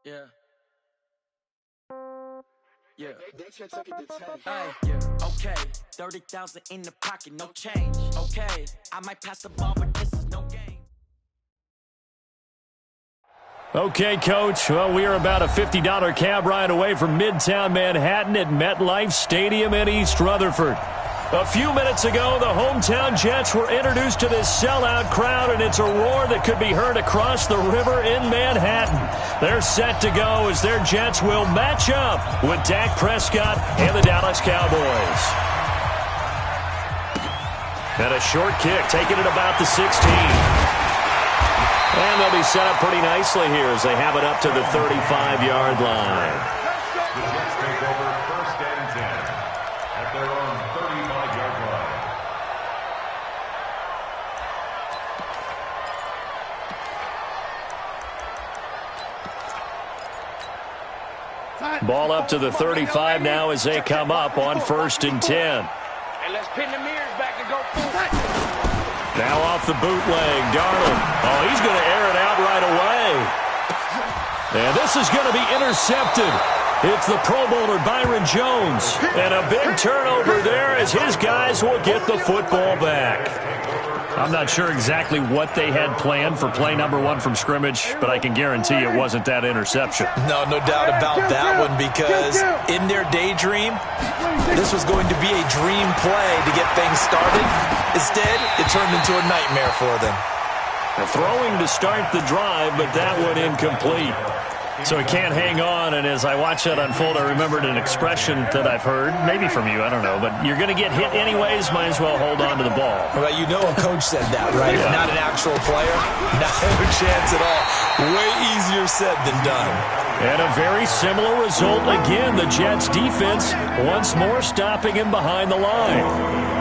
Yeah. Yeah. Yeah. Okay. 30,000 in the pocket, no change. Okay. I might pass the ball, but this is no game. Okay, Coach. Well, we are about a $50 cab ride away from Midtown Manhattan at MetLife Stadium in East Rutherford. A few minutes ago, the hometown Jets were introduced to this sellout crowd, and it's a roar that could be heard across the river in Manhattan. They're set to go as their Jets will match up with Dak Prescott and the Dallas Cowboys. And a short kick, taking it about the 16. And they'll be set up pretty nicely here as they have it up to the 35-yard line. The Jets take over first and 10 at their own 35-yard line. Ball up to the 35 now as they come up on first and 10. And let's pin the mirrors back and go full. Now off the bootleg, Darnold. Oh, he's going to air it out right away. And this is going to be intercepted. It's the Pro Bowler Byron Jones. And a big turnover there as his guys will get the football back. I'm not sure exactly what they had planned for play number one from scrimmage, but I can guarantee it wasn't that interception. No doubt about that one, because in their daydream, this was going to be a dream play to get things started. Instead, it turned into a nightmare for them. Throwing to start the drive, but that one incomplete. So he can't hang on, and as I watch that unfold, I remembered an expression that I've heard, maybe from you, I don't know, but you're going to get hit anyways, might as well hold on to the ball. Well, you know a coach said that, right? Yeah. Not an actual player. Not a chance at all. Way easier said than done. And a very similar result again. The Jets defense once more stopping him behind the line.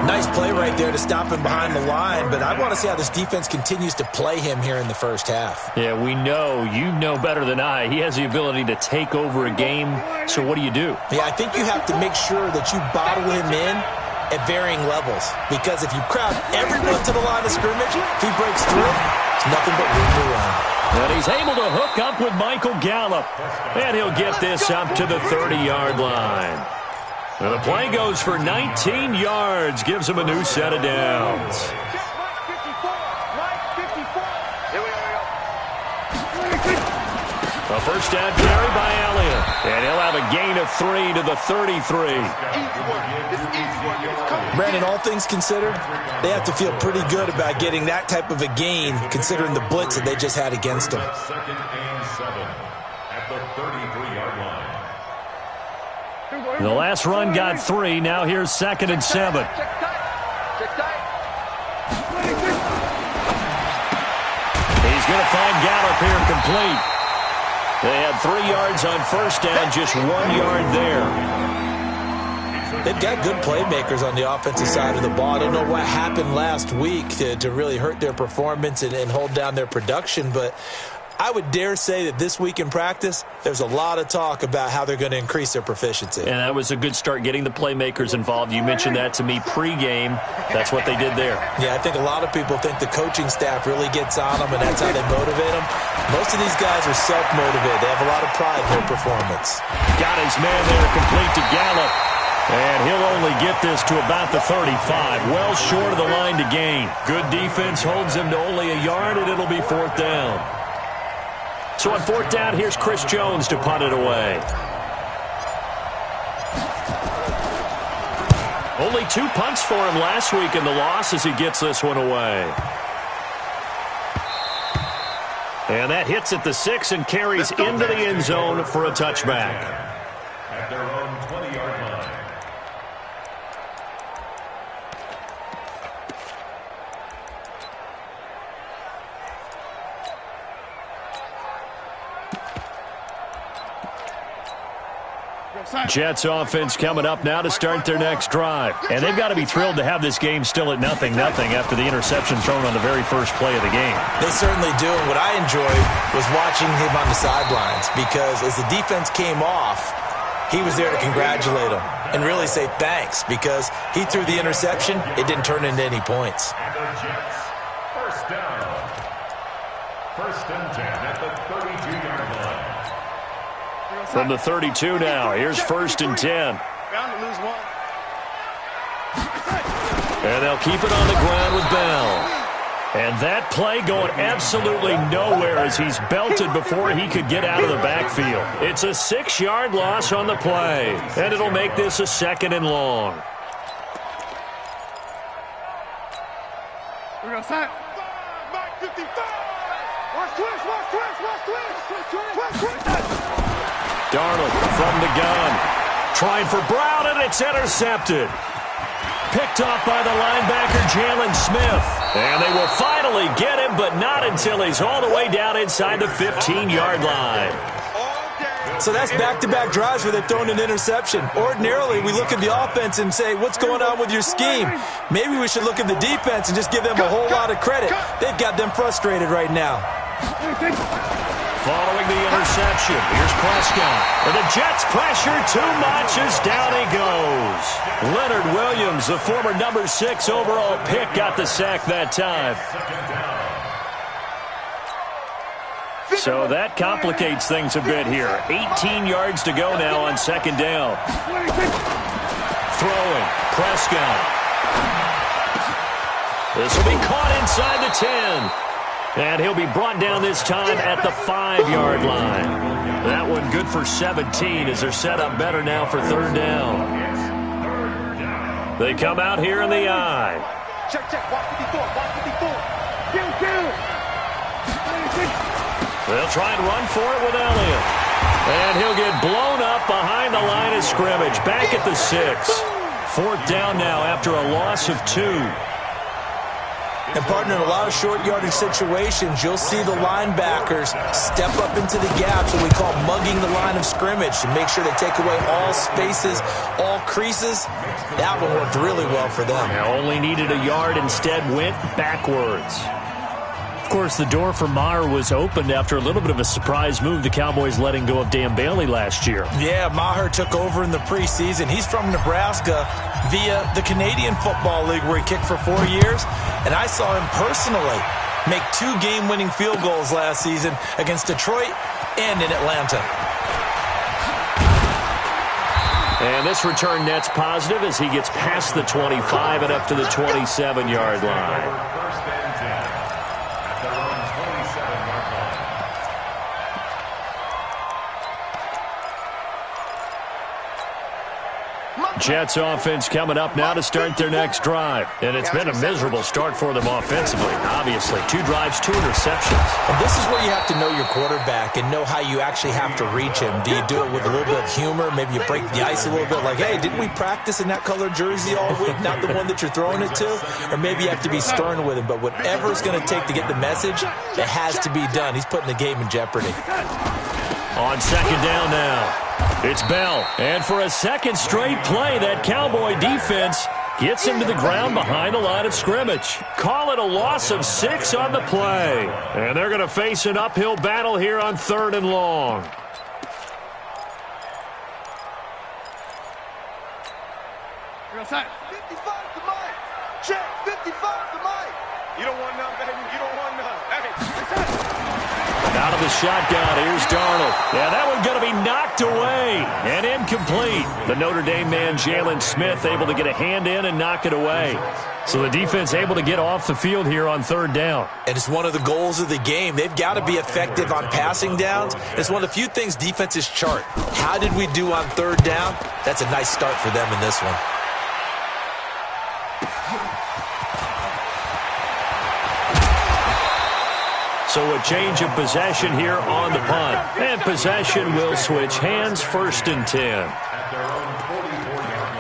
Nice play right there to stop him behind the line, but I want to see how this defense continues to play him here in the first half. Yeah, we know. You know better than I. He has the ability to take over a game, so what do you do? Yeah, I think you have to make sure that you bottle him in at varying levels, because if you crowd everyone to the line of scrimmage, if he breaks through, it's nothing but room to run. And he's able to hook up with Michael Gallup, and he'll get this up to the 30-yard line. And the play goes for 19 yards, gives him a new set of downs. A first down carry by Elliott, and he'll have a gain of 3 to the 33. Brandon, all things considered, they have to feel pretty good about getting that type of a gain, considering the blitz that they just had against them. Second and 7 at the 33-yard line. The last run got 3. Now here's second and 7. He's going to find Gallup here complete. They had 3 yards on first down, just 1 yard there. They've got good playmakers on the offensive side of the ball. I don't know what happened last week to really hurt their performance and hold down their production, but I would dare say that this week in practice, there's a lot of talk about how they're going to increase their proficiency. And that was a good start, getting the playmakers involved. You mentioned that to me pregame. That's what they did there. Yeah, I think a lot of people think the coaching staff really gets on them, and that's how they motivate them. Most of these guys are self-motivated. They have a lot of pride in their performance. Got his man there, complete to Gallup. And he'll only get this to about the 35. Well short of the line to gain. Good defense holds him to only a yard, and it'll be fourth down. So on fourth down, here's Chris Jones to punt it away. Only 2 punts for him last week in the loss as he gets this one away. And that hits at the 6 and carries into the end zone for a touchback. At their own 20-yard line. Jets offense coming up now to start their next drive. And they've got to be thrilled to have this game still at 0-0 after the interception thrown on the very first play of the game. They certainly do. And what I enjoyed was watching him on the sidelines, because as the defense came off, he was there to congratulate him and really say thanks because he threw the interception. It didn't turn into any points. And the Jets, first down. First and 10 at the 32-yard line. From the 32 now, here's first and 10. Bound to lose one. And they'll keep it on the ground with Bell. And that play going absolutely nowhere as he's belted before he could get out of the backfield. It's a 6-yard loss on the play, and it'll make this a 2nd and long. We're going to set. Back 55. Watch twist, watch twist, watch twist. Darnold from the gun. Trying for Brown, and it's intercepted. Picked off by the linebacker, Jalen Smith. And they will finally get him, but not until he's all the way down inside the 15-yard line. So that's back-to-back drives where they've thrown an interception. Ordinarily, we look at the offense and say, what's going on with your scheme? Maybe we should look at the defense and just give them a whole lot of credit. They've got them frustrated right now. Following the interception, here's Prescott. And the Jets pressure too much as down he goes. Leonard Williams, the former number 6 overall pick, got the sack that time. So that complicates things a bit here. 18 yards to go now on 2nd down. Throwing, Prescott. This will be caught inside the 10. And he'll be brought down this time at the 5-yard line. That one good for 17 as they're set up better now for 3rd down. They come out here in the I. Check, watch 54, watch 54. Kill. They'll try and run for it with Elliott. And he'll get blown up behind the line of scrimmage. Back at the 6. 4th down now after a loss of 2. And, partner, in a lot of short yardage situations, you'll see the linebackers step up into the gaps, what we call mugging the line of scrimmage, to make sure they take away all spaces, all creases. That one worked really well for them. Only needed a yard, instead went backwards. Of course, the door for Maher was opened after a little bit of a surprise move, the Cowboys letting go of Dan Bailey last year. Yeah, Maher took over in the preseason. He's from Nebraska via the Canadian Football League where he kicked for 4 years. And I saw him personally make 2 game-winning field goals last season against Detroit and in Atlanta. And this return net's positive as he gets past the 25 and up to the 27-yard line. First and 10 at their own 27-yard line. Jets offense coming up now to start their next drive. And it's been a miserable start for them offensively, obviously. 2 drives, 2 interceptions. And this is where you have to know your quarterback and know how you actually have to reach him. Do you do it with a little bit of humor? Maybe you break the ice a little bit like, hey, didn't we practice in that color jersey all week, not the one that you're throwing it to? Or maybe you have to be stern with him. But whatever it's going to take to get the message, it has to be done. He's putting the game in jeopardy. On 2nd down now. It's Bell. And for a 2nd straight play, that Cowboy defense gets him to the ground behind the line of scrimmage. Call it a loss of 6 on the play. And they're going to face an uphill battle here on 3rd and long. We're going to set. 55 to Mike. Check, 55 to Mike. You don't want none, baby. You don't want none. Hey, out of the shotgun, here's Darnold. Yeah, that one's going to be knocked away and incomplete. The Notre Dame man, Jalen Smith, able to get a hand in and knock it away. So the defense able to get off the field here on 3rd down. And it's one of the goals of the game. They've got to be effective on passing downs. It's one of the few things defenses chart. How did we do on 3rd down? That's a nice start for them in this one. So a change of possession here on the punt. And possession will switch hands, 1st and 10. At their own 44-yard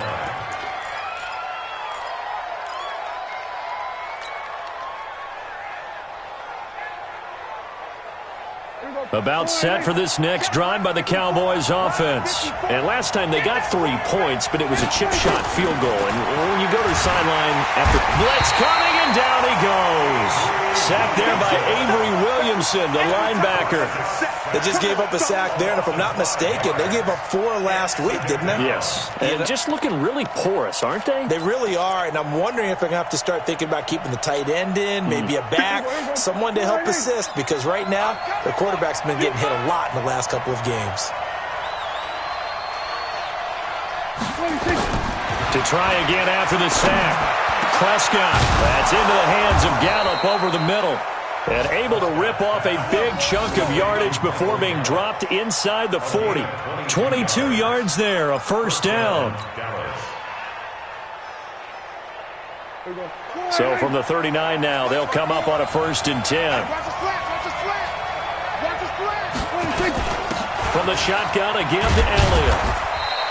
line. About set for this next drive by the Cowboys offense. And last time they got 3 points, but it was a chip shot field goal. And when you go to the sideline after blitz coming, and down he goes. Sacked there by Avery Williams Wilson, the linebacker. They just gave up a sack there, and if I'm not mistaken, they gave up 4 last week, didn't they? Yes, and just looking really porous, aren't they? They really are, and I'm wondering if they're going to have to start thinking about keeping the tight end in, maybe a back, someone to help assist, because right now, the quarterback's been getting hit a lot in the last couple of games. To try again after the sack. Prescott, that's into the hands of Gallup over the middle. And able to rip off a big chunk of yardage before being dropped inside the 40. 22 yards there, a first down. So from the 39 now, they'll come up on a 1st and 10. From the shotgun again to Elliott.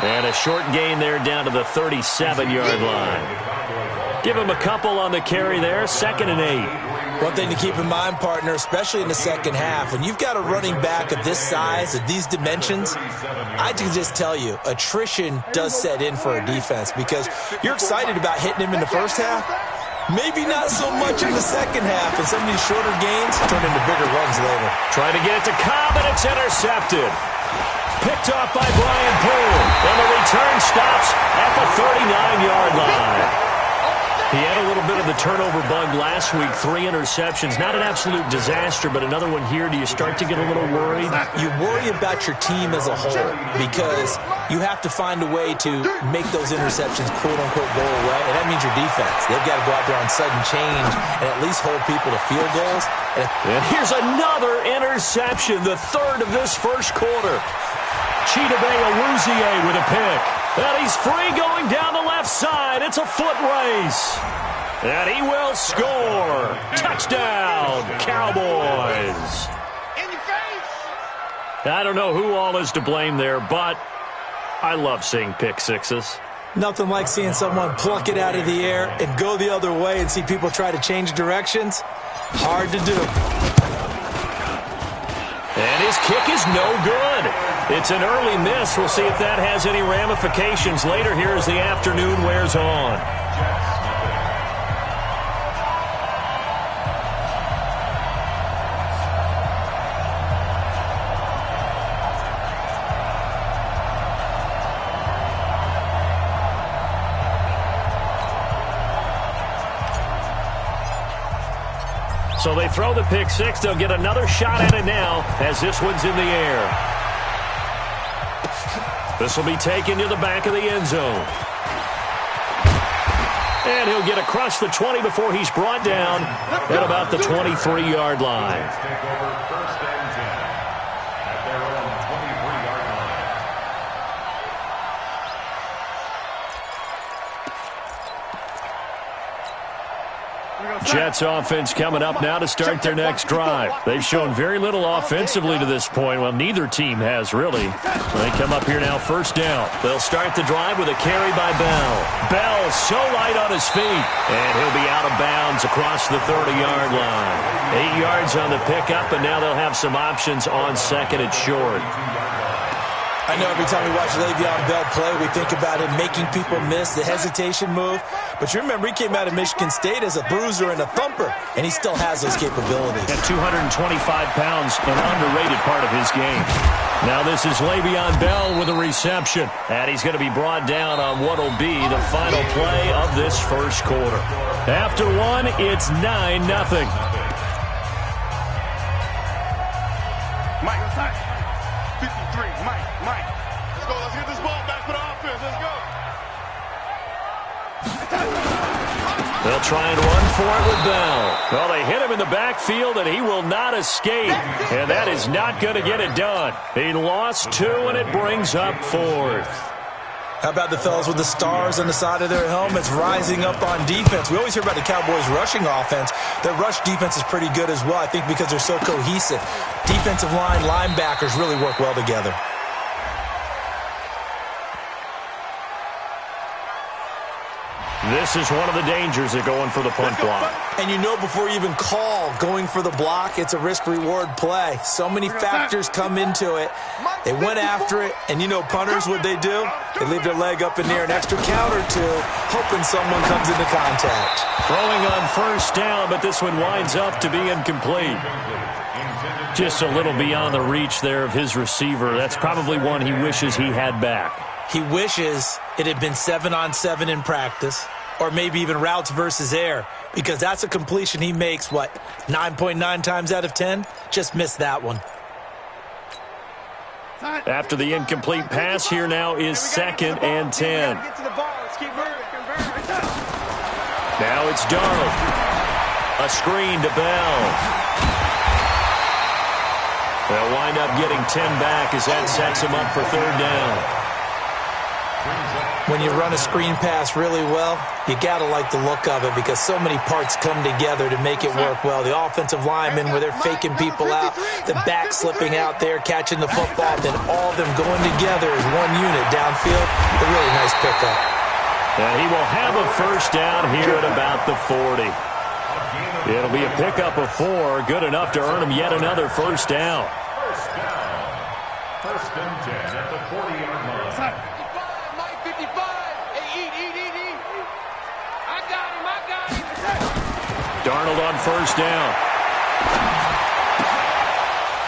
And a short gain there down to the 37-yard line. Give him a couple on the carry there, 2nd and 8. One thing to keep in mind, partner, especially in the second half, when you've got a running back of this size, of these dimensions, I can just tell you, attrition does set in for a defense because you're excited about hitting him in the first half. Maybe not so much in the second half, and some of these shorter gains turn into bigger runs later. Trying to get it to Cobb, and it's intercepted. Picked off by Brian Poole, and the return stops at the 39-yard line. He had a little bit of the turnover bug last week, 3 interceptions. Not an absolute disaster, but another one here. Do you start to get a little worried? You worry about your team as a whole because you have to find a way to make those interceptions, quote-unquote, go away, and that means your defense. They've got to go out there on sudden change and at least hold people to field goals. And here's another interception, the 3rd of this first quarter. Chidobe Awuzie with a pick. And he's free going down the left side. It's a foot race. And he will score. Touchdown, Cowboys. In your face. I don't know who all is to blame there, but I love seeing pick sixes. Nothing like seeing someone pluck it out of the air and go the other way and see people try to change directions. Hard to do. And his kick is no good. It's an early miss. We'll see if that has any ramifications later here as the afternoon wears on. So they throw the pick six. They'll get another shot at it now as this one's in the air. This will be taken to the back of the end zone. And he'll get across the 20 before he's brought down at about the 23-yard line. Take over 1st and 10 at their own 23-yard line. Jets offense coming up now to start their next drive. They've shown very little offensively to this point. Well, neither team has, really. They come up here now, 1st down. They'll start the drive with a carry by Bell. Bell so light on his feet, and he'll be out of bounds across the 30-yard line. 8 yards on the pickup, and now they'll have some options on 2nd and short. I know every time we watch Le'Veon Bell play, we think about him making people miss, the hesitation move. But you remember, he came out of Michigan State as a bruiser and a thumper, and he still has those capabilities. At 225 pounds, an underrated part of his game. Now this is Le'Veon Bell with a reception. And he's going to be brought down on what will be the final play of this first quarter. After one, it's 9-0. Mike, 53, Mike. Let's go. Let's get this ball back for the offense. Let's go. They'll try and run for it with Bell. Well, they hit him in the backfield, and he will not escape. And that is not going to get it done. He lost 2, and it brings up 4th. How about the fellas with the stars on the side of their helmets rising up on defense? We always hear about the Cowboys' rushing offense. Their rush defense is pretty good as well, I think, because they're so cohesive. Defensive line, linebackers really work well together. This is one of the dangers of going for the punt block. And you know before you even call going for the block, it's a risk-reward play. So many factors come into it. They went after it, and you know punters, what they do? They leave their leg up in the air an extra count or two, hoping someone comes into contact. Throwing on first down, but this one winds up to be incomplete. Just a little beyond the reach there of his receiver. That's probably one he wishes he had back. He wishes it had been 7-on-7 in practice, or maybe even routes versus air, because that's a completion he makes, 9.9 times out of 10? Just missed that one. After the incomplete pass, here now is 2nd and 10. Now it's Darnold. A screen to Bell. They'll wind up getting 10 back as that sets him up for 3rd down. When you run a screen pass really well, you got to like the look of it because so many parts come together to make it work well. The offensive linemen, where they're faking people out, the back slipping out there, catching the football, then all of them going together as one unit downfield. A really nice pickup. And he will have a first down here at about the 40. It'll be a pickup of 4, good enough to earn him yet another first down. First and 10 at the 40-yard line. Darnold on first down.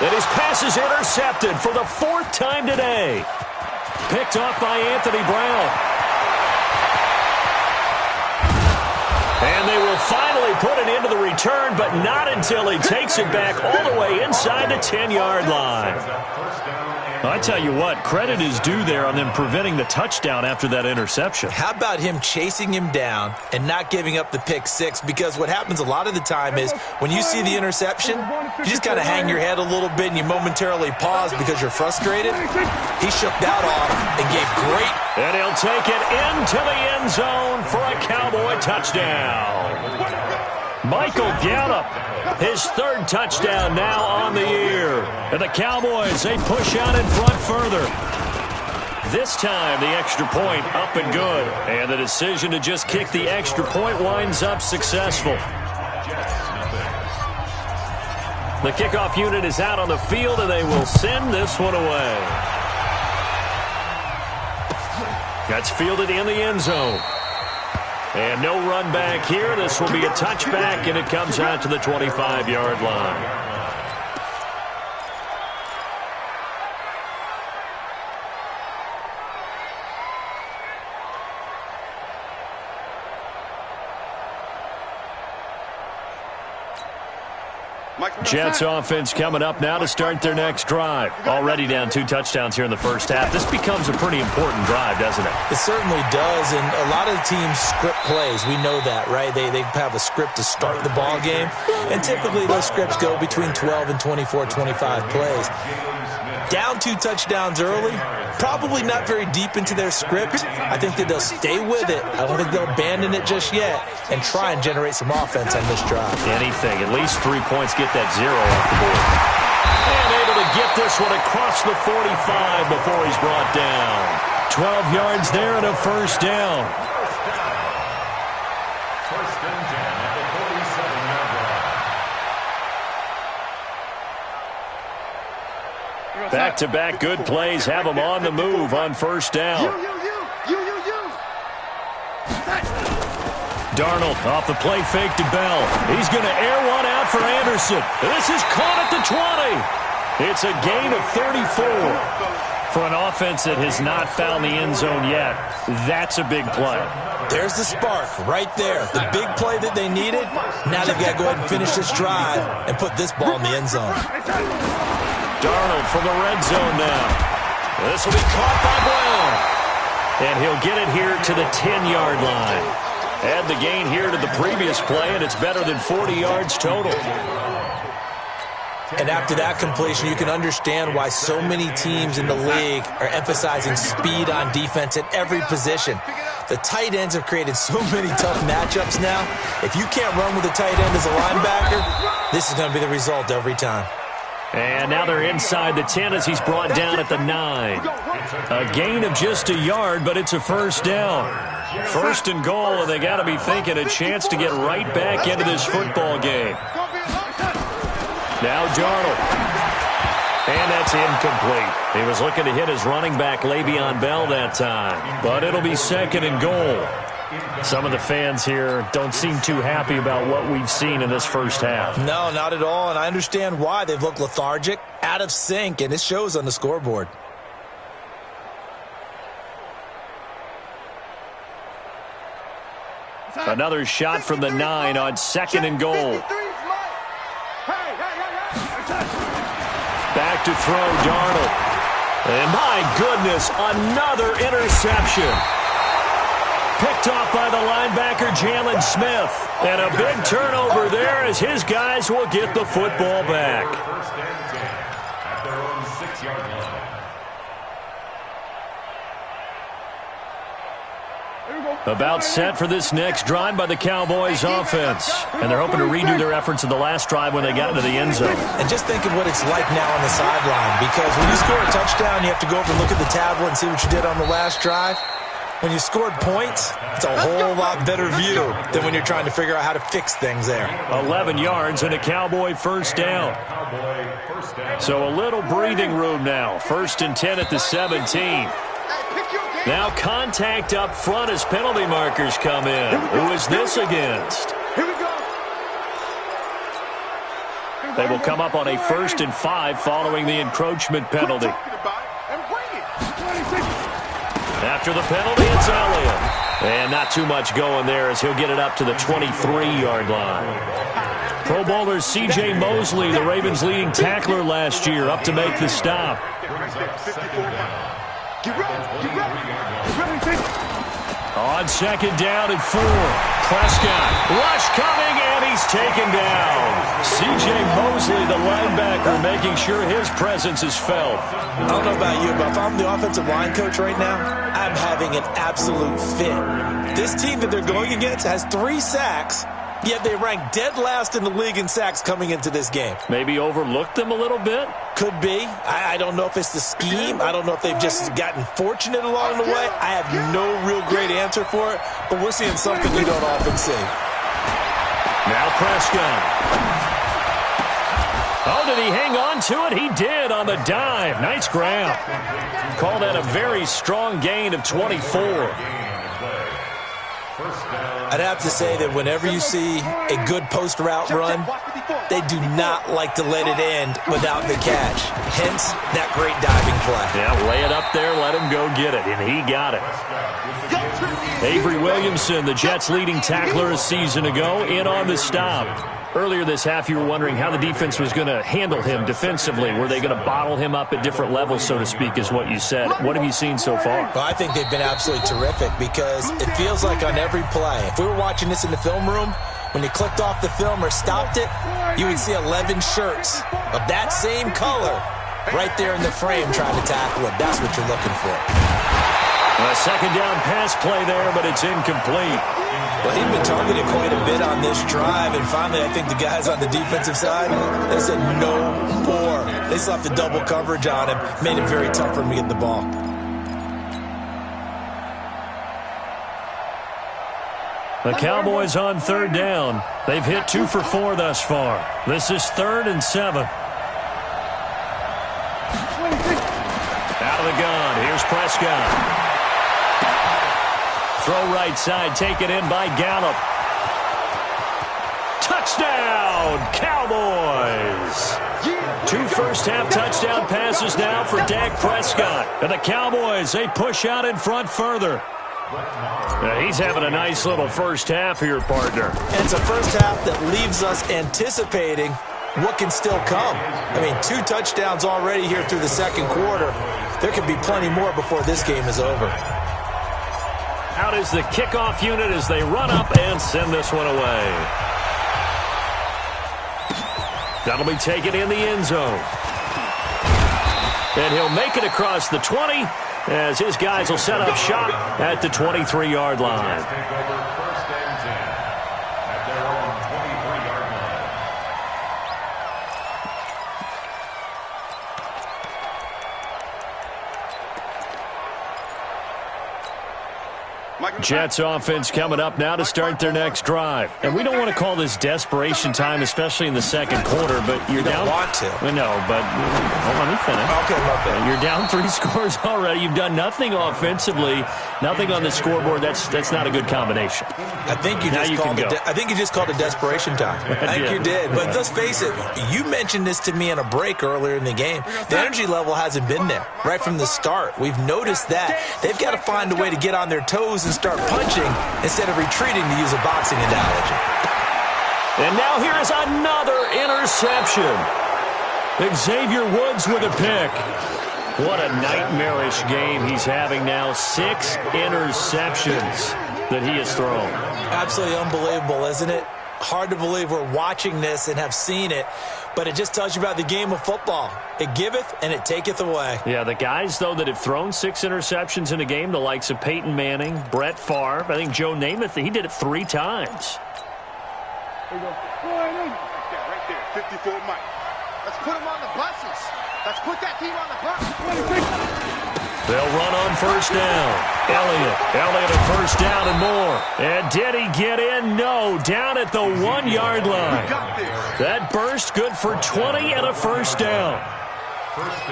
And his pass is intercepted for the 4th time today. Picked off by Anthony Brown. And they will finally put it into the return, but not until he takes it back all the way inside the 10-yard line. I tell you what, credit is due there on them preventing the touchdown after that interception. How about him chasing him down and not giving up the pick 6? Because what happens a lot of the time is when you see the interception, you just kind of hang your head a little bit and you momentarily pause because you're frustrated. He shook that off and gave great. And he'll take it into the end zone for a Cowboy touchdown. Michael Gallup, his 3rd touchdown now on the year. And the Cowboys, they push out in front further. This time, the extra point up and good. And the decision to just kick the extra point winds up successful. The kickoff unit is out on the field, and they will send this one away. That's fielded in the end zone. And no run back here. This will be a touchback, and it comes out to the 25-yard line. Jets offense coming up now to start their next drive. Already down 2 touchdowns here in the first half. This becomes a pretty important drive, doesn't it? It certainly does, and a lot of the teams script plays. We know that, right? They have a script to start the ball game, and typically those scripts go between 12 and 24, 25 plays. Down 2 touchdowns early, probably not very deep into their script. I think that they'll stay with it. I don't think they'll abandon it just yet and try and generate some offense on this drive. Anything. At least 3 points, get that 0 off the board. And able to get this one across the 45 before he's brought down. 12 yards there and a first down. First and 10 at the 47-yard line. Back-to-back good plays have him on the move on first down. Darnold off the play fake to Bell. He's going to air one out for Anderson. This is caught at the 20. It's a gain of 34. For an offense that has not found the end zone yet, that's a big play. There's the spark right there. The big play that they needed. Now they've got to go ahead and finish this drive and put this ball in the end zone. Darnold from the red zone now. This will be caught by Brown. And he'll get it here to the 10-yard line. Add the gain here to the previous play, and it's better than 40 yards total. And after that completion, you can understand why so many teams in the league are emphasizing speed on defense at every position. The tight ends have created so many tough matchups now. If you can't run with a tight end as a linebacker, this is going to be the result every time. And now they're inside the 10 as he's brought down at the 9. A gain of just a yard, but it's a first down. First and goal, and they got to be thinking a chance to get right back into this football game. Now Darnold. And that's incomplete. He was looking to hit his running back, Le'Veon Bell, that time. But it'll be second and goal. Some of the fans here don't seem too happy about what we've seen in this first half. No, not at all, and I understand why. They've looked lethargic, out of sync, and it shows on the scoreboard. Another shot from the 9 on second and goal. Back to throw, Darnold. And my goodness, another interception. Picked off by the linebacker, Jalen Smith. And a big turnover there as his guys will get the football back. First and 10 at their own 6-yard line. About set for this next drive by the Cowboys offense. And they're hoping to redo their efforts in the last drive when they got into the end zone. And just think of what it's like now on the sideline, because when you score a touchdown, you have to go over and look at the tablet and see what you did on the last drive. When you scored points, it's a whole lot better view than when you're trying to figure out how to fix things there. 11 yards and a Cowboy first down. So a little breathing room now. First and 10 at the 17. Now contact up front as penalty markers come in. Who is this against? They will come up on a 1st and 5 following the encroachment penalty. After the penalty, it's Elliott. And not too much going there as he'll get it up to the 23-yard line. Pro Bowler C.J. Mosley, the Ravens' leading tackler last year, up to make the stop. On second down and 4. Prescott, rush coming, and he's taken down. C.J. Mosley, the linebacker, making sure his presence is felt. I don't know about you, but if I'm the offensive line coach right now, I'm having an absolute fit. This team that they're going against has 3 sacks, yet they rank dead last in the league in sacks coming into this game. Maybe overlooked them a little bit? Could be. I don't know if it's the scheme. I don't know if they've just gotten fortunate along the way. I have no real great answer for it, but we're seeing something you don't often see. Now Prescott. Oh, did he hang on to it? He did on the dive. Nice grab. Call that a very strong gain of 24. I'd have to say that whenever you see a good post route run, they do not like to let it end without the catch. Hence, that great diving play. Yeah, lay it up there, let him go get it, and he got it. Avery Williamson, the Jets' leading tackler a season ago, in on the stop. Earlier this half, you were wondering how the defense was going to handle him defensively. Were they going to bottle him up at different levels, so to speak, is what you said. What have you seen so far? Well, I think they've been absolutely terrific because it feels like on every play, if we were watching this in the film room, when you clicked off the film or stopped it, you would see 11 shirts of that same color right there in the frame trying to tackle it. That's what you're looking for. A second down pass play there, but it's incomplete. Well, he'd been targeted quite a bit on this drive, and finally I think the guys on the defensive side, they said no more. They slapped the double coverage on him, made it very tough for him to get the ball. The Cowboys on third down. They've hit 2 for 4 thus far. This is 3rd and 7. Out of the gun. Here's Prescott. Throw right side, taken in by Gallup. Touchdown, Cowboys! 2 first-half touchdown passes now for Dak Prescott. And the Cowboys, they push out in front further. He's having a nice little first half here, partner. And it's a first half that leaves us anticipating what can still come. I mean, 2 touchdowns already here through the second quarter. There could be plenty more before this game is over. Out is the kickoff unit as they run up and send this one away. That'll be taken in the end zone. And he'll make it across the 20 as his guys will set up shop at the 23-yard line. Jets offense coming up now to start their next drive. And we don't want to call this desperation time, especially in the second quarter, but you're down. You don't want to. No, but hold on, let me finish. Okay, my bad. You're down 3 scores already. You've done nothing offensively, nothing on the scoreboard. That's not a good combination. I think you just called it desperation time. I think you did. But let's face it, you mentioned this to me in a break earlier in the game. The energy level hasn't been there right from the start. We've noticed that. They've got to find a way to get on their toes and start punching instead of retreating, to use a boxing analogy. And now here is another interception. Xavier Woods with a pick. What a nightmarish game he's having now. 6 interceptions that he has thrown. Absolutely unbelievable, isn't it? Hard to believe we're watching this and have seen it, but it just tells you about the game of football. It giveth and it taketh away. Yeah, the guys, though, that have thrown 6 interceptions in a game, the likes of Peyton Manning, Brett Favre, I think Joe Namath, he did it 3 times. There you go. Right there, 54 Mike. Let's put him on the buses. Let's put that team on the bus. They'll run on first down. Elliott a first down and more. And did he get in? No, down at the 1-yard line. That burst good for 20 and a first down.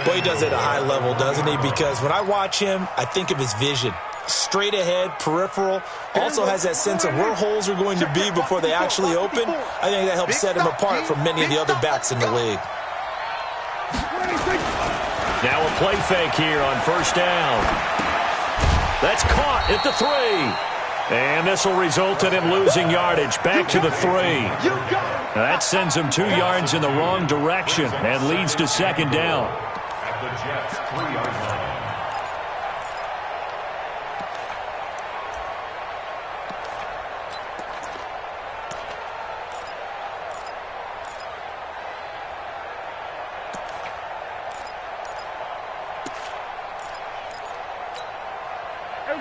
Boy, he does it at a high level, doesn't he? Because when I watch him, I think of his vision. Straight ahead, peripheral, also has that sense of where holes are going to be before they actually open. I think that helps set him apart from many of the other backs in the league. Now a play fake here on first down. That's caught at the 3. And this will result in him losing yardage. Back to the 3. That sends him 2 yards in the wrong direction and leads to second down. At the Jets' 3-yard line.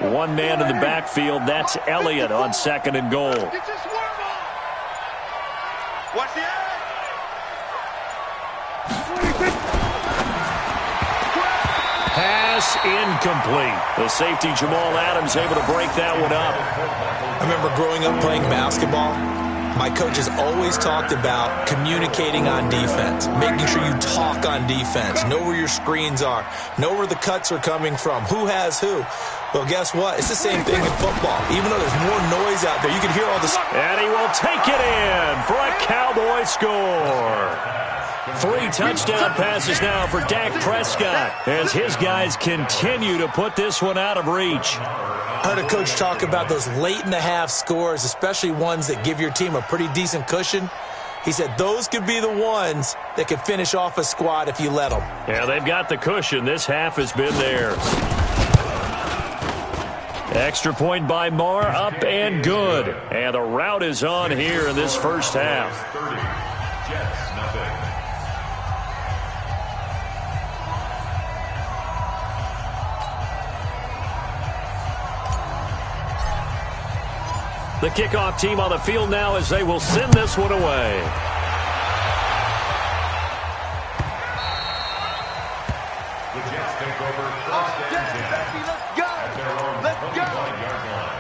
One man in the backfield. That's Elliott on second and goal. Watch the edge. Pass incomplete. The safety Jamal Adams able to break that one up. I remember growing up playing basketball. My coaches always talked about communicating on defense, making sure you talk on defense, know where your screens are, know where the cuts are coming from, who has who. Well, guess what? It's the same thing in football. Even though there's more noise out there, you can hear all this. And he will take it in for a Cowboy score. 3 touchdown passes now for Dak Prescott as his guys continue to put this one out of reach. I heard a coach talk about those late-in-the-half scores, especially ones that give your team a pretty decent cushion. He said those could be the ones that could finish off a squad if you let them. Yeah, they've got the cushion. This half has been theirs. Extra point by Marr, up and good. And the route is on here in this first half. 30. Jets, nothing. The kickoff team on the field now as they will send this one away. The Jets take over first and 10. Let's go. At their own 25-yard line.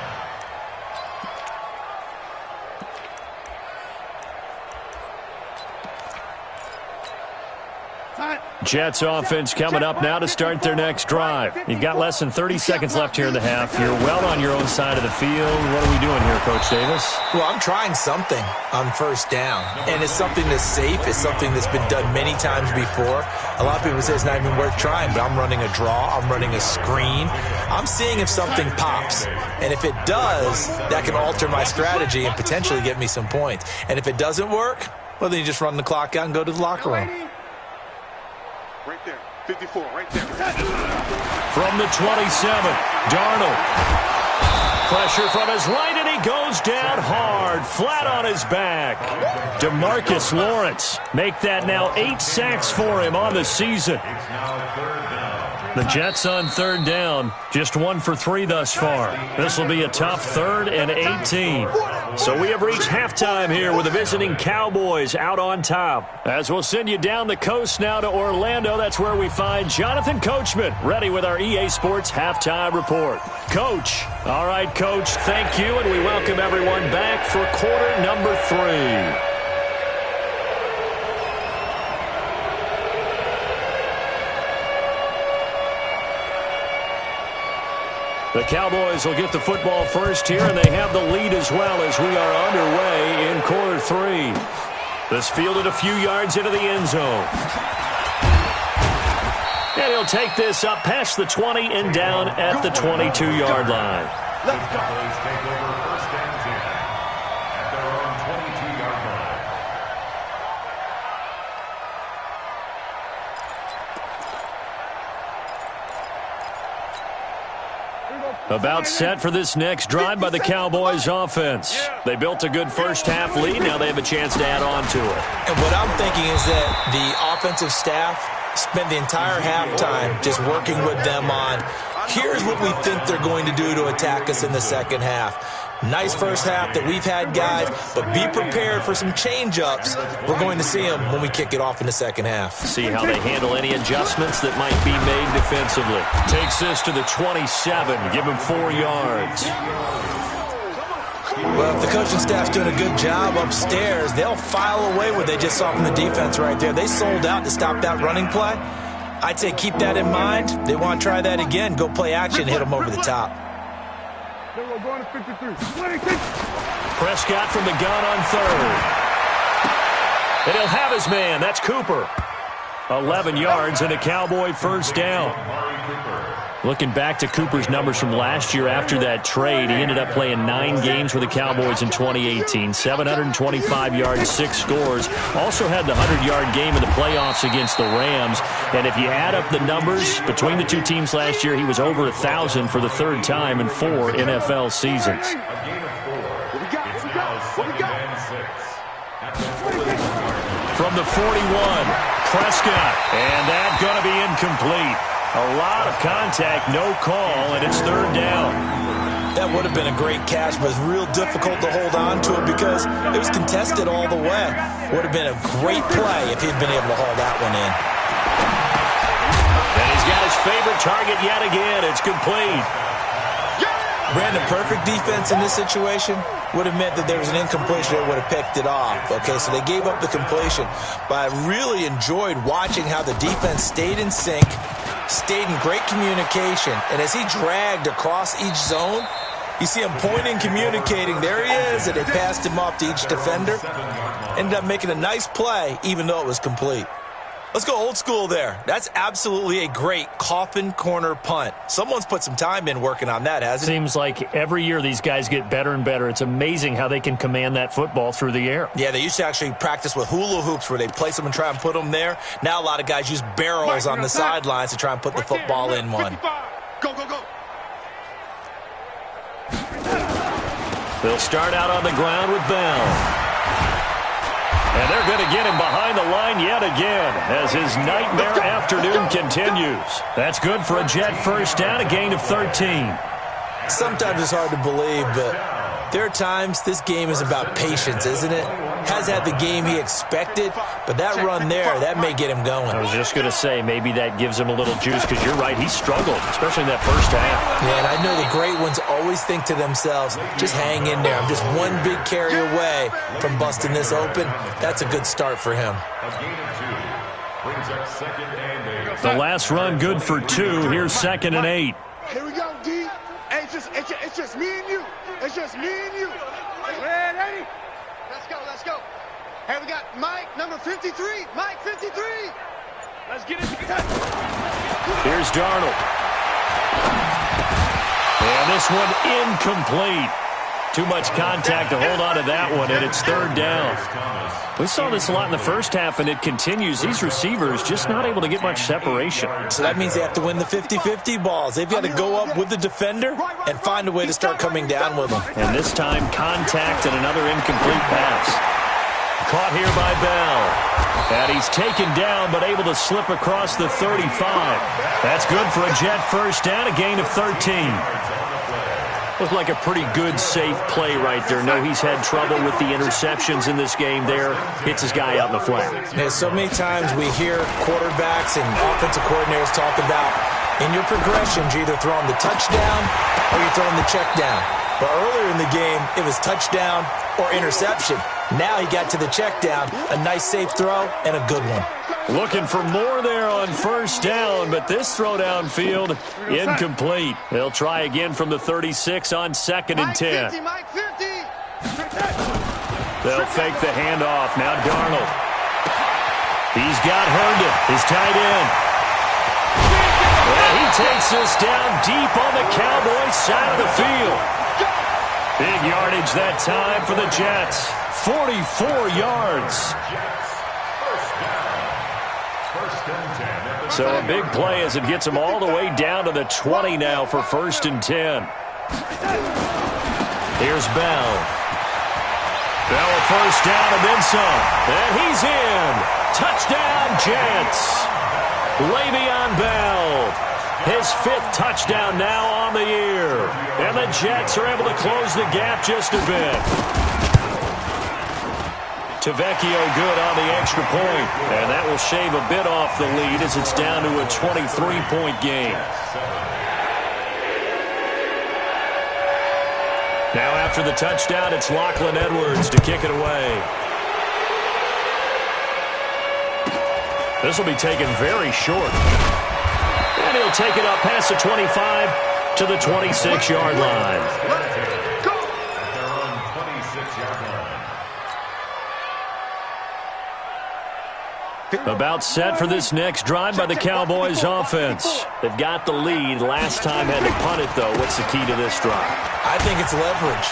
Jets offense coming up now to start their next drive. You've got less than 30 seconds left here in the half. You're well on your own side of the field. What are we doing here, Coach Davis? Well, I'm trying something on first down, and it's something that's safe. It's something that's been done many times before. A lot of people say it's not even worth trying, but I'm running a draw. I'm running a screen. I'm seeing if something pops, and if it does, that can alter my strategy and potentially get me some points. And if it doesn't work, well, then you just run the clock out and go to the locker room. Right there, 54, right there. From the 27, Darnold. Pressure from his right, and he goes down hard, flat on his back. DeMarcus Lawrence make that now 8 sacks for him on the season. It's now third down. The Jets on third down, just 1 for 3 thus far. This will be a tough 3rd and 18. So we have reached halftime here with the visiting Cowboys out on top. As we'll send you down the coast now to Orlando, that's where we find Jonathan Coachman, ready with our EA Sports halftime report. Coach. All right, Coach, thank you, and we welcome everyone back for quarter number 3. The Cowboys will get the football first here, and they have the lead as well as we are underway in quarter 3. This fielded a few yards into the end zone. And he'll take this up past the 20 and down at the 22-yard line. The Cowboys take over first and 10 at their own 22-yard line. About set for this next drive by the Cowboys offense. They built a good first half lead. Now they have a chance to add on to it. And what I'm thinking is that the offensive staff spent the entire halftime just working with them on, here's what we think they're going to do to attack us in the second half. Nice first half that we've had, guys, but be prepared for some change-ups. We're going to see them when we kick it off in the second half. See how they handle any adjustments that might be made defensively. Takes this to the 27, give him 4 yards. Well, if the coaching staff's doing a good job upstairs, they'll file away what they just saw from the defense right there. They sold out to stop that running play. I'd say keep that in mind. They want to try that again. Go play action, hit them over the top. Prescott from the gun on third. And he'll have his man. That's Cooper. 11 yards and a Cowboy first down. Looking back to Cooper's numbers from last year after that trade, he ended up playing 9 games with the Cowboys in 2018. 725 yards, 6 scores. Also had the 100-yard game in the playoffs against the Rams. And if you add up the numbers between the two teams last year, he was over 1,000 for the 3rd time in 4 NFL seasons. From the 41, Prescott. And that's going to be incomplete. A lot of contact, no call, and it's 3rd down. That would have been a great catch, but it's real difficult to hold on to it because it was contested all the way. Would have been a great play if he'd been able to haul that one in. And he's got his favorite target yet again. It's complete. Brandon, perfect defense in this situation would have meant that there was an incompletion that would have picked it off. Okay, so they gave up the completion. But I really enjoyed watching how the defense stayed in sync, stayed in great communication, and as he dragged across each zone, you see him pointing, communicating. There he is, and they passed him off to each defender. Ended up making a nice play, even though it was complete. Let's go old school there. That's absolutely a great coffin corner punt. Someone's put some time in working on that, hasn't it? Seems like every year these guys get better and better. It's amazing how they can command that football through the air. Yeah, they used to actually practice with hula hoops where they place them and try and put them there. Now a lot of guys use barrels on the sidelines to try and put the football in one. Go, go, go. They'll start out on the ground with Bell. And they're going to get him behind the line yet again as his nightmare afternoon continues. That's good for a Jet first down, a gain of 13. Sometimes it's hard to believe, but there are times this game is about patience, isn't it? Has had the game he expected, but that run there, that may get him going. I was just going to say, maybe that gives him a little juice because you're right, he struggled, especially in that first half. Yeah, and I know the great ones always think to themselves, just hang in there. I'm just one big carry away from busting this open. That's a good start for him. A gain of 2 brings up 2nd and 8. The last run good for 2. Here's 2nd and 8. Here we go, D. Hey, it's just me and you. It's just me and you. Ready? Let's go, let's go. Hey, we got Mike, number 53. Mike, 53. Let's get it. Here's Darnold. And this one incomplete. Too much contact to hold on to that one, and it's 3rd down. We saw this a lot in the first half, and it continues. These receivers just not able to get much separation. So that means they have to win the 50-50 balls. They've got to go up with the defender and find a way to start coming down with them. And this time, contact and another incomplete pass. Caught here by Bell. And he's taken down, but able to slip across the 35. That's good for a Jet first down, a gain of 13. Looked like a pretty good, safe play right there. No, he's had trouble with the interceptions in this game there. Hits his guy out in the flat. Yeah, so many times we hear quarterbacks and offensive coordinators talk about in your progressions, you're either throwing the touchdown or you're throwing the check down. But earlier in the game, it was touchdown or interception. Now he got to the check down, a nice safe throw, and a good one. Looking for more there on first down, but this throw downfield, incomplete. They'll try again from the 36 on 2nd and 10. They'll fake the handoff. Now Darnold. He's got Herndon, his tight end. And he takes this down deep on the Cowboys side of the field. Big yardage that time for the Jets. 44 yards. So a big play as it gets them all the way down to the 20 now for 1st and 10. Here's Bell. Bell a first down and then some. And he's in. Touchdown, Jets. Le'Veon Bell. His 5th touchdown now on the year. And the Jets are able to close the gap just a bit. Tavecchio good on the extra point. And that will shave a bit off the lead as it's down to a 23-point game. Now after the touchdown, it's Lachlan Edwards to kick it away. This will be taken very short. And he'll take it up past the 25 to the 26-yard line. About set for this next drive by the Cowboys offense. They've got the lead. Last time had to punt it, though. What's the key to this drive? I think it's leverage.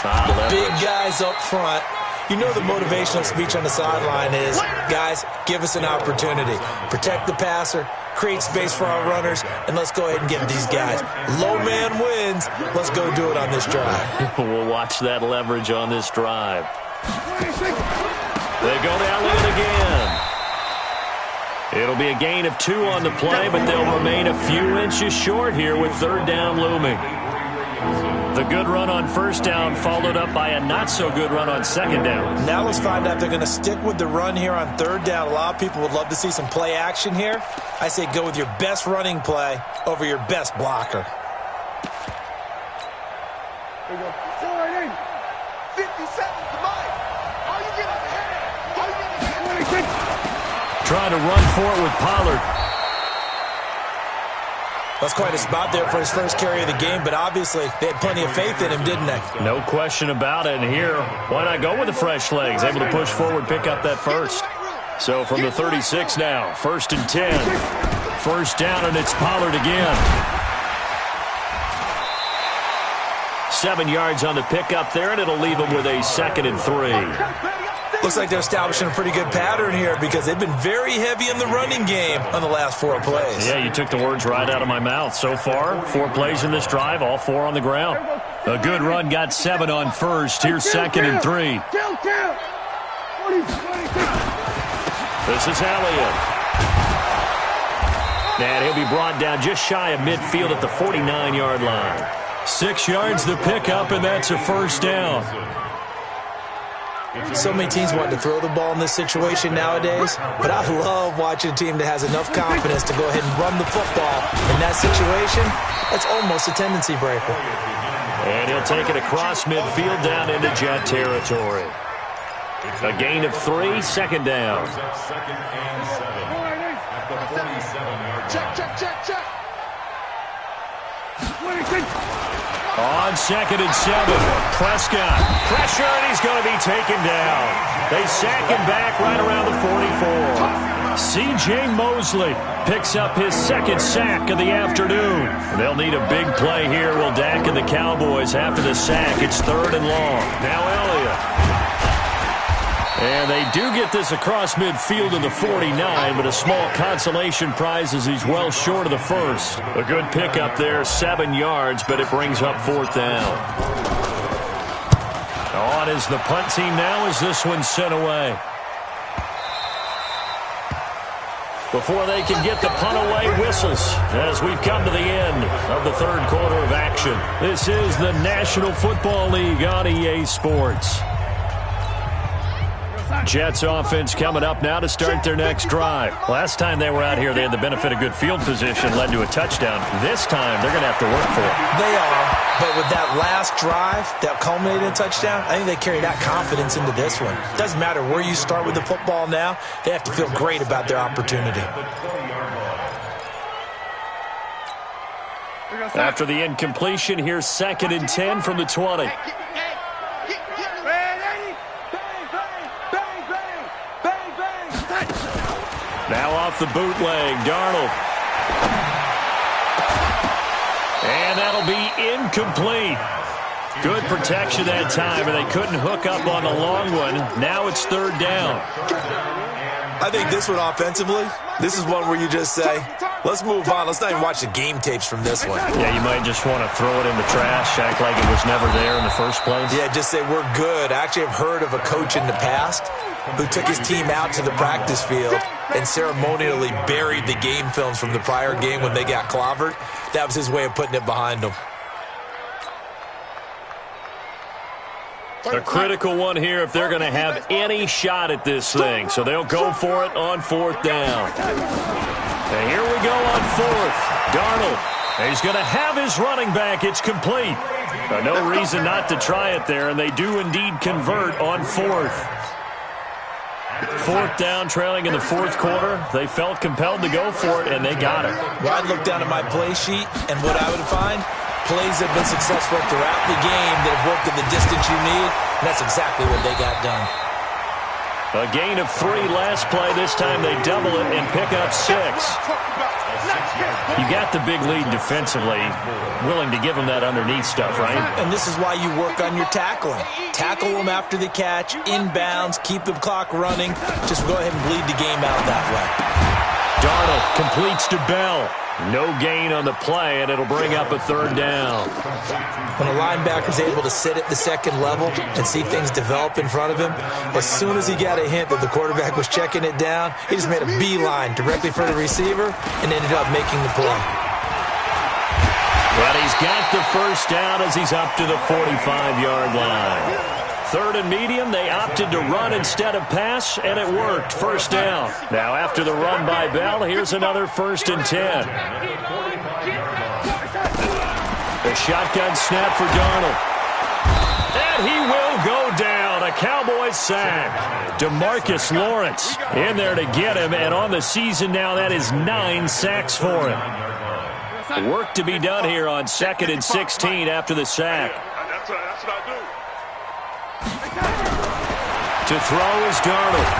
Big guys up front. You know the motivational speech on the sideline is, guys, give us an opportunity. Protect the passer, create space for our runners, and let's go ahead and get these guys. Low man wins. Let's go do it on this drive. We'll watch that leverage on this drive. They go to Elliott again. It'll be a gain of 2 on the play, but they'll remain a few inches short here with 3rd down looming. The good run on 1st down followed up by a not-so-good run on 2nd down. Now let's find out if they're going to stick with the run here on 3rd down. A lot of people would love to see some play action here. I say go with your best running play over your best blocker. There you go. 57, Mike. How you get ahead? Trying to run for it with Pollard. That's quite a spot there for his first carry of the game, but obviously they had plenty of faith in him, didn't they? No question about it. And here, why not go with the fresh legs? Able to push forward, pick up that first. So from the 36 now, 1st and 10. 1st down, and it's Pollard again. 7 yards on the pickup there, and it'll leave him with a 2nd and 3. Looks like they're establishing a pretty good pattern here because they've been very heavy in the running game on the last 4 plays. Yeah, you took the words right out of my mouth. So far, 4 plays in this drive, all 4 on the ground. A good run, got 7 on first. Here's 2nd and 3. This is Elliott. And he'll be brought down just shy of midfield at the 49-yard line. 6 yards the pickup, and that's a 1st down. So many teams want to throw the ball in this situation nowadays, but I love watching a team that has enough confidence to go ahead and run the football. In that situation, that's almost a tendency breaker. And he'll take it across midfield down into Jet territory. A gain of 3, 2nd down. Check. On 2nd and 7, Prescott. Pressure, and he's going to be taken down. They sack him back right around the 44. C.J. Mosley picks up his 2nd sack of the afternoon. They'll need a big play here. Will Dak and the Cowboys after the sack. It's 3rd and long. Now Elliott. And they do get this across midfield to the 49, but a small consolation prize as he's well short of the first. A good pickup there, 7 yards, but it brings up 4th down. On is the punt team now as this one's sent away. before they can get the punt away whistles as we've come to the end of the third quarter of action. This is the National Football League on EA Sports. Jets offense coming up now to start their next drive. Last time they were out here, they had the benefit of good field position, led to a touchdown. This time, they're going to have to work for it. They are, but with that last drive that culminated in a touchdown, I think they carry that confidence into this one. Doesn't matter where you start with the football now, they have to feel great about their opportunity. After the incompletion, here's 2nd and 10 from the 20. Now off the bootleg, Darnold. And that'll be incomplete. Good protection that time, and they couldn't hook up on the long one. Now it's 3rd down. I think this one offensively, this is one where you just say, let's move on. Let's not even watch the game tapes from this one. Yeah, you might just want to throw it in the trash, act like it was never there in the first place. Yeah, just say we're good. I actually have heard of a coach in the past who took his team out to the practice field and ceremonially buried the game films from the prior game when they got clobbered. That was his way of putting it behind them. A critical one here if they're going to have any shot at this thing. So they'll go for it on 4th down. And here we go on 4th. Darnold. He's going to have his running back. It's complete. No reason not to try it there, and they do indeed convert on 4th. 4th down, trailing in the 4th quarter. They felt compelled to go for it, and they got it. Well, I'd look down at my play sheet, and what I would find, plays have been successful throughout the game that have worked at the distance you need, and that's exactly what they got done. A gain of 3 last play. This time they double it and pick up 6. You got the big lead defensively, willing to give them that underneath stuff, right? And this is why you work on your tackling. Tackle them after the catch, inbounds, keep the clock running. Just go ahead and bleed the game out that way. Darnold completes to Bell. No gain on the play, and it'll bring up a 3rd down. When a linebacker's able to sit at the 2nd level and see things develop in front of him, as soon as he got a hint that the quarterback was checking it down, he just made a beeline directly for the receiver and ended up making the play. But he's got the 1st down as he's up to the 45-yard line. 3rd and medium, they opted to run instead of pass, and it worked. 1st down. Now after the run by Bell, here's another 1st and 10. The shotgun snap for Darnold. And he will go down. A Cowboys sack. DeMarcus Lawrence in there to get him, and on the season now, that is 9 sacks for him. Work to be done here on 2nd and 16 after the sack. That's what I do. To throw is Darnold.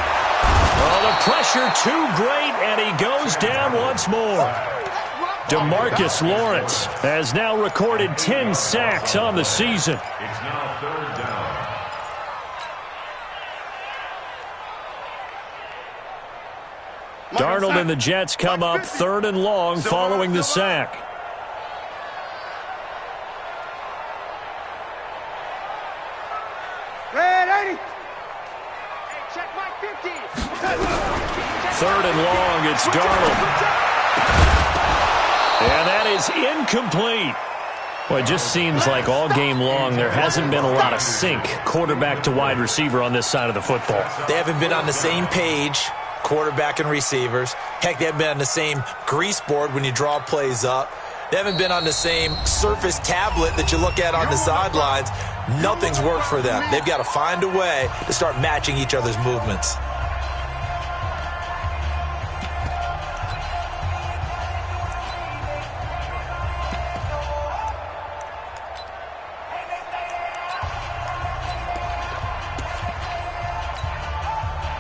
Oh, the pressure too great, and he goes down once more. DeMarcus Lawrence has now recorded 10 sacks on the season. It's now 3rd down. Darnold and the Jets come up 3rd and long following the sack. Red 80. 3rd and long, it's Darnold. And that is incomplete. Well, it just seems like all game long there hasn't been a lot of sync quarterback to wide receiver on this side of the football. They haven't been on the same page, quarterback and receivers. Heck, they haven't been on the same grease board when you draw plays up. They haven't been on the same Surface tablet that you look at on the sidelines. Nothing's worked for them. They've got to find a way to start matching each other's movements.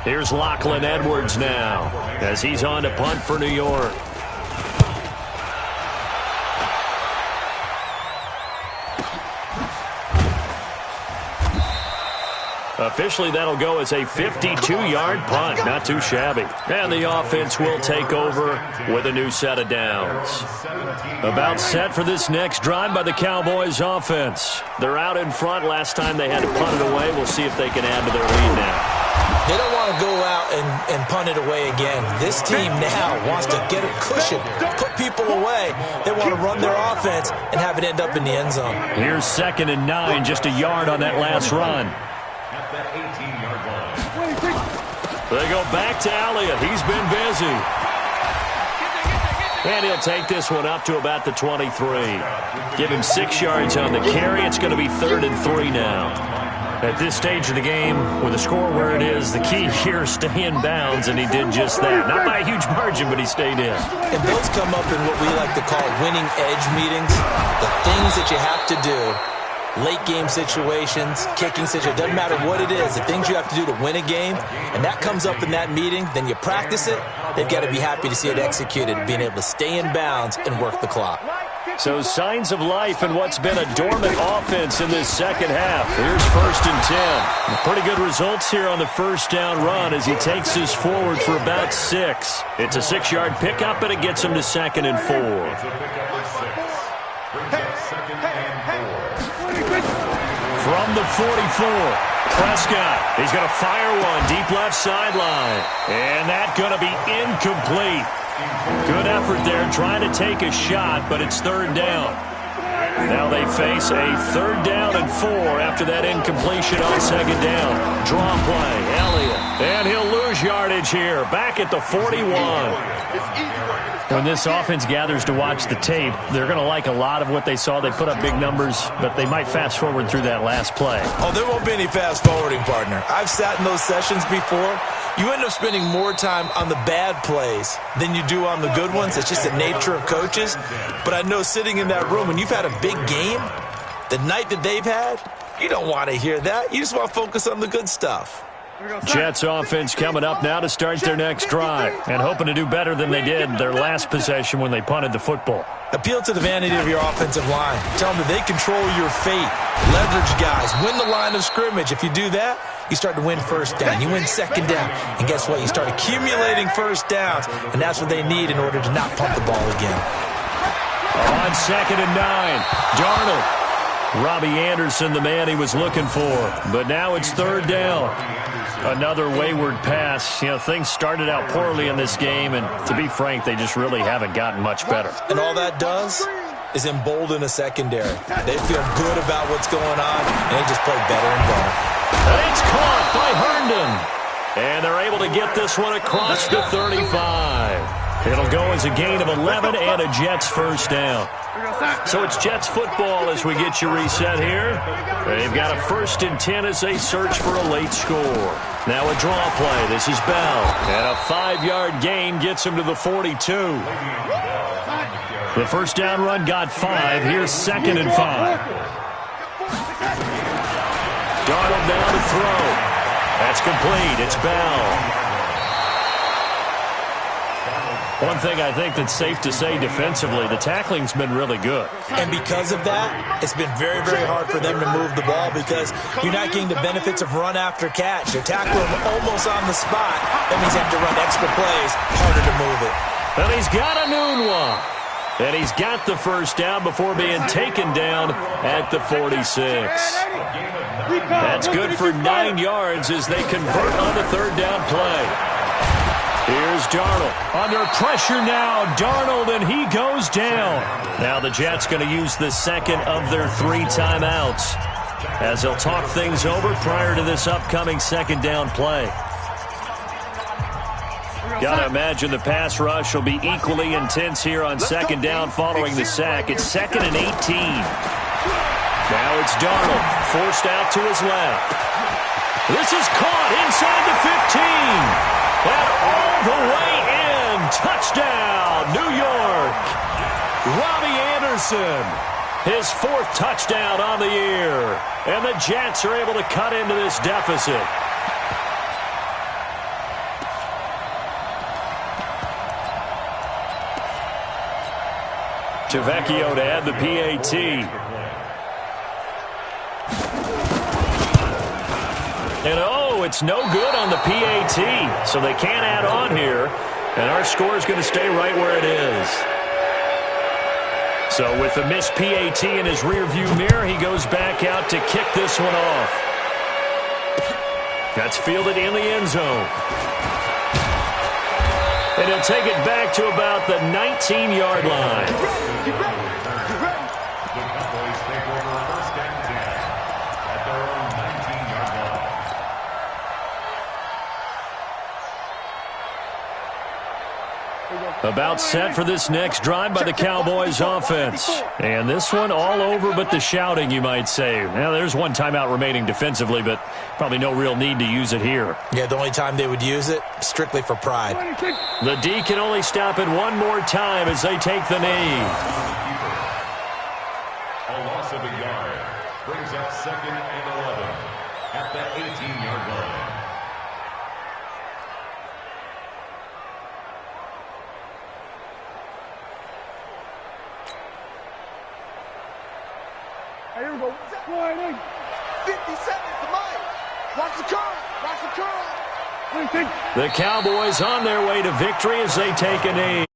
Here's Lachlan Edwards now as he's on to punt for New York. Officially, that'll go as a 52-yard punt. Not too shabby. And the offense will take over with a new set of downs. About set for this next drive by the Cowboys offense. They're out in front. Last time they had to punt it away. We'll see if they can add to their lead now. They don't want to go out and punt it away again. This team now wants to get a cushion, put people away. They want to run their offense and have it end up in the end zone. Here's 2nd and 9, just a yard on that last run. At the 18-yard line. They go back to Elliott. He's been busy. And he'll take this one up to about the 23. Give him 6 yards on the carry. It's going to be 3rd and 3 now. At this stage of the game, with the score where it is, the key here is stay in bounds, and he did just that. Not by a huge margin, but he stayed in. And those come up in what we like to call winning edge meetings. The things that you have to do, late game situations, kicking situations, doesn't matter what it is, the things you have to do to win a game, and that comes up in that meeting, then you practice it, they've got to be happy to see it executed, being able to stay in bounds and work the clock. So signs of life in what's been a dormant offense in this second half. Here's 1st and 10. Pretty good results here on the first down run as he takes this forward for about 6. It's a 6-yard pickup, and it gets him to 2nd and 4. It's a pickup of 6. Brings up 2nd and 4. From the 44, Prescott. He's going to fire one deep left sideline. And that's going to be incomplete. Good effort there trying to take a shot, but it's 3rd down. Now they face a 3rd down and 4 after that incompletion on 2nd down. Draw play, Elliott. And he'll lose yardage here, back at the 41. When this offense gathers to watch the tape, they're going to like a lot of what they saw. They put up big numbers, but they might fast forward through that last play. Oh, there won't be any fast forwarding, partner. I've sat in those sessions before. You end up spending more time on the bad plays than you do on the good ones. It's just the nature of coaches. But I know sitting in that room, when you've had a big game, the night that they've had, you don't want to hear that. You just want to focus on the good stuff. Jets offense coming up now to start their next drive and hoping to do better than they did their last possession when they punted the football. Appeal to the vanity of your offensive line. Tell them that they control your fate. Leverage guys. Win the line of scrimmage. If you do that, you start to win 1st down. You win 2nd down. And guess what? You start accumulating 1st downs, and that's what they need in order to not punt the ball again. On 2nd and 9, Darnold. Robbie Anderson, the man he was looking for. But now it's 3rd down. Another wayward pass. You know, things started out poorly in this game, and to be frank, they just really haven't gotten much better. And all that does is embolden a secondary. They feel good about what's going on, and they just play better and better. And it's caught by Herndon. And they're able to get this one across the 35. It'll go as a gain of 11 and a Jets 1st down. So it's Jets football as we get you reset here. They've got a 1st and 10 as they search for a late score. Now a draw play. This is Bell. And a 5-yard gain gets him to the 42. The 1st down run got 5. Here's 2nd and 5. Darnold down to throw. That's complete. It's Bell. One thing I think that's safe to say defensively, the tackling's been really good. And because of that, it's been very, very hard for them to move the ball because you're not getting the benefits of run after catch. They tackle him almost on the spot. That means you have to run extra plays, harder to move it. And he's got a noon one. And he's got the 1st down before being taken down at the 46. That's good for 9 yards as they convert on the 3rd down play. Here's Darnold. Under pressure now, Darnold, and he goes down. Now the Jets going to use the 2nd of their 3 timeouts as they'll talk things over prior to this upcoming 2nd down play. Got to imagine the pass rush will be equally intense here on 2nd down following the sack. It's 2nd and 18. Now it's Darnold, forced out to his left. This is caught inside the 15. And all the way in. Touchdown, New York. Robbie Anderson, his 4th touchdown on the year. And the Jets are able to cut into this deficit. Tavecchio to add the PAT. And it's no good on the PAT, so they can't add on here, and our score is going to stay right where it is. So with the missed PAT in his rearview mirror, he goes back out to kick this one off. That's fielded in the end zone. And he'll take it back to about the 19-yard line. The Cowboys take over first and 10 at their own 19-yard line. About set for this next drive by the Cowboys offense. And this one all over but the shouting, you might say. Now, there's one timeout remaining defensively, but probably no real need to use it here. Yeah, the only time they would use it, strictly for pride. The D can only stop it one more time as they take the knee. A loss of a yard brings up 2nd and 11 at the 18-yard line. Here we go. 57, the mic. Watch the curl. Watch the curl. The Cowboys on their way to victory as they take a knee.